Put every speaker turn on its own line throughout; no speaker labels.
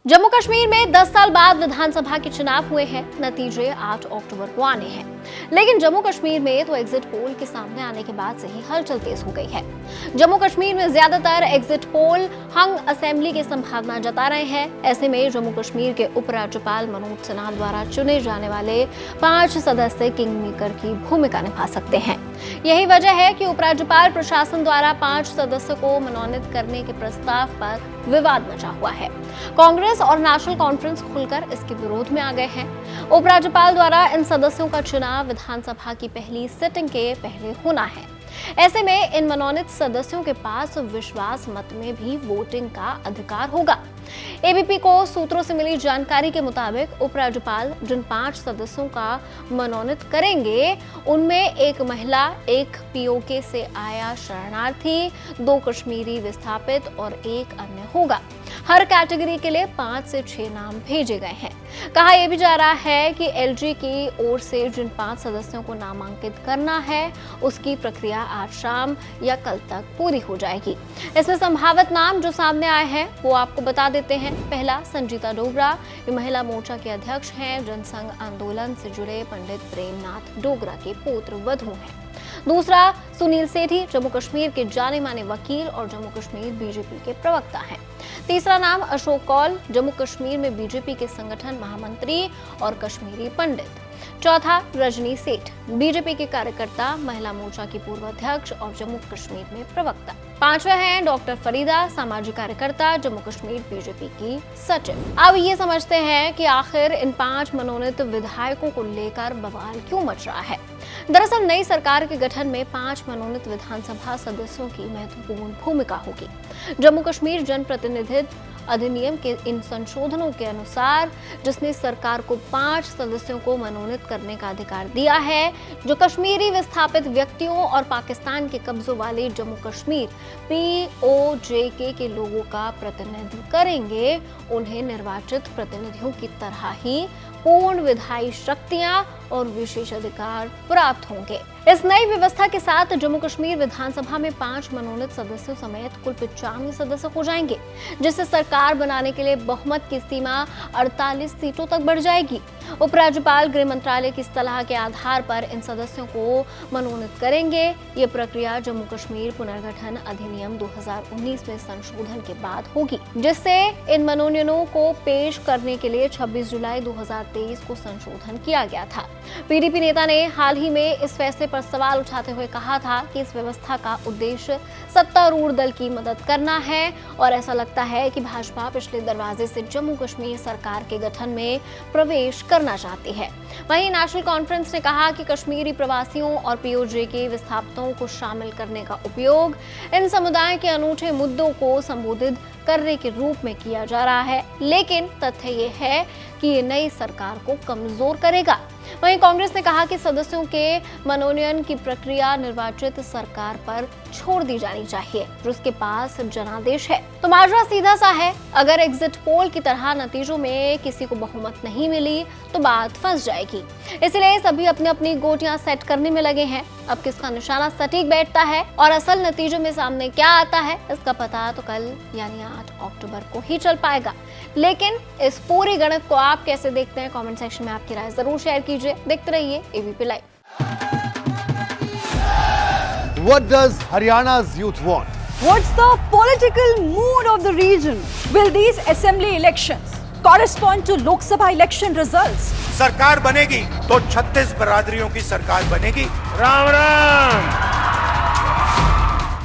जम्मू कश्मीर में 10 साल बाद विधानसभा के चुनाव हुए हैं। नतीजे 8 अक्टूबर को आने हैं, लेकिन जम्मू कश्मीर में तो एग्जिट पोल के सामने आने के बाद से ही हलचल तेज हो गई है। जम्मू कश्मीर में ज्यादातर एग्जिट पोल हंग असेंबली की संभावना जता रहे हैं। ऐसे में जम्मू कश्मीर के उपराज्यपाल मनोज सिन्हा द्वारा चुने जाने वाले 5 सदस्य किंग मेकर की भूमिका निभा सकते हैं। यही वजह है कि उपराज्यपाल प्रशासन द्वारा 5 सदस्यों को मनोनीत करने के प्रस्ताव पर विवाद मचा हुआ है। कांग्रेस और नेशनल कॉन्फ्रेंस खुलकर इसके विरोध में आ गए हैं। उपराज्यपाल द्वारा इन सदस्यों का चुनाव विधानसभा की पहली सिटिंग के पहले होना है। ऐसे में इन मनोनीत सदस्यों के पास विश्वास मत में भी वोटिंग का अधिकार होगा। एबीपी को सूत्रों से मिली जानकारी के मुताबिक उपराज्यपाल जिन 5 सदस्यों का मनोनीत करेंगे, उनमें एक महिला, एक पीओके से आया शरणार्थी, 2 कश्मीरी विस्थापित और एक अन्य होगा। हर कैटेगरी के लिए 5 से 6 नाम भेजे गए हैं। कहा यह भी जा रहा है कि एलजी की ओर से जिन 5 सदस्यों को नामांकित करना है, उसकी प्रक्रिया आज शाम या कल तक पूरी हो जाएगी। इसमें संभावित नाम जो सामने आए हैं वो आपको बता देते हैं। पहला, संजीता डोगरा, ये महिला मोर्चा के अध्यक्ष हैं। जनसंघ आंदोलन से जुड़े पंडित प्रेमनाथ डोगरा के पुत्र वधू हैं। दूसरा, सुनील सेठी, जम्मू कश्मीर के जाने माने वकील और जम्मू कश्मीर बीजेपी के प्रवक्ता हैं। तीसरा नाम अशोक कौल, जम्मू कश्मीर में बीजेपी के संगठन महामंत्री और कश्मीरी पंडित। चौथा, रजनी सेठ, बीजेपी के कार्यकर्ता, महिला मोर्चा की पूर्व अध्यक्ष और जम्मू कश्मीर में प्रवक्ता। पांचवें हैं डॉक्टर फरीदा, सामाजिक कार्यकर्ता, जम्मू कश्मीर बीजेपी की सचिव। अब ये समझते हैं कि आखिर इन 5 मनोनीत विधायकों को लेकर बवाल क्यों मच रहा है। दरअसल नई सरकार के गठन में 5 मनोनीत विधानसभा सदस्यों की महत्वपूर्ण भूमिका होगी। जम्मू कश्मीर जनप्रतिनिधित्व अधिनियम के इन संशोधनों के अनुसार, जिसने सरकार को 5 सदस्यों को मनोनीत करने का अधिकार दिया है, जो कश्मीरी विस्थापित व्यक्तियों और पाकिस्तान के कब्जों वाले जम्मू कश्मीर पीओजेके के लोगों का प्रतिनिधित्व करेंगे, उन्हें निर्वाचित प्रतिनिधियों की तरह ही पूर्ण विधायी शक्तियां और विशेष अधिकार प्राप्त होंगे। इस नई व्यवस्था के साथ जम्मू कश्मीर विधानसभा में 5 मनोनीत सदस्यों समेत कुल 95 सदस्य हो जाएंगे, जिससे सरकार बनाने के लिए बहुमत की सीमा 48 सीटों तक बढ़ जाएगी। उपराज्यपाल गृह मंत्रालय की सलाह के आधार पर इन सदस्यों को मनोनीत करेंगे। ये प्रक्रिया जम्मू कश्मीर पुनर्गठन अधिनियम 2019 में संशोधन के बाद होगी, जिससे इन मनोनयनों को पेश करने के लिए 26 जुलाई 2023 को संशोधन किया गया था। पीडीपी नेता ने हाल ही में इस फैसले पर सवाल उठाते हुए कहा था कि इस व्यवस्था का उद्देश्य सत्तारूढ़ दल की मदद करना है और ऐसा लगता है कि भाजपा पिछले दरवाजे से जम्मू कश्मीर सरकार के गठन में प्रवेश करना चाहती है। वहीं नेशनल कॉन्फ्रेंस ने कहा कि कश्मीरी प्रवासियों और पीओजे के विस्थापितों को शामिल करने का उपयोग इन समुदाय के अनूठे मुद्दों को संबोधित करने के रूप में किया जा रहा है, लेकिन तथ्य ये है कि ये नई सरकार को कमजोर करेगा। वहीं कांग्रेस ने कहा कि सदस्यों के मनोनयन की प्रक्रिया निर्वाचित सरकार पर छोड़ दी जानी चाहिए, जिसके पास जनादेश है। तो माजरा सीधा सा है, अगर एग्जिट पोल की तरह नतीजों में किसी को बहुमत नहीं मिली तो बात फंस जाएगी। इसलिए सभी अपनी अपनी गोटियां सेट करने में लगे हैं। अब किसका निशाना सटीक बैठता है और असल नतीजों में सामने क्या आता है, इसका पता तो कल यानी 8 अक्टूबर को ही चल पाएगा। लेकिन इस पूरी गणित को आप कैसे देखते हैं, कमेंट सेक्शन में आपकी राय जरूर शेयर कीजिए। देखते रहिए ABP live.
What does Haryana's youth want?
What's the political mood of the region? Will these assembly elections correspond to Lok Sabha election results?
सरकार बनेगी तो 36 बरादरियों की सरकार बनेगी। Ram Ram.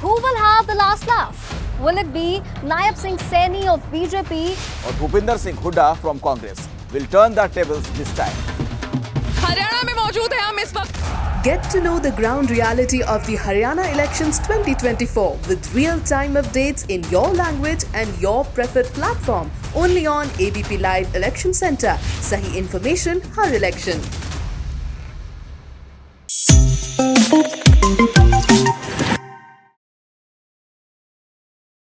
Who will have the last laugh? Will it be Nayab Singh Saini of BJP
or Bhupinder Singh Hooda from Congress? Will turn the tables this time.
Haryana में मौजूद है हम इस वक्त।
Get to know the ground reality of the Haryana elections 2024 with real-time updates in your language and your preferred platform. Only on ABP Live Election Center. Sahi information, har election.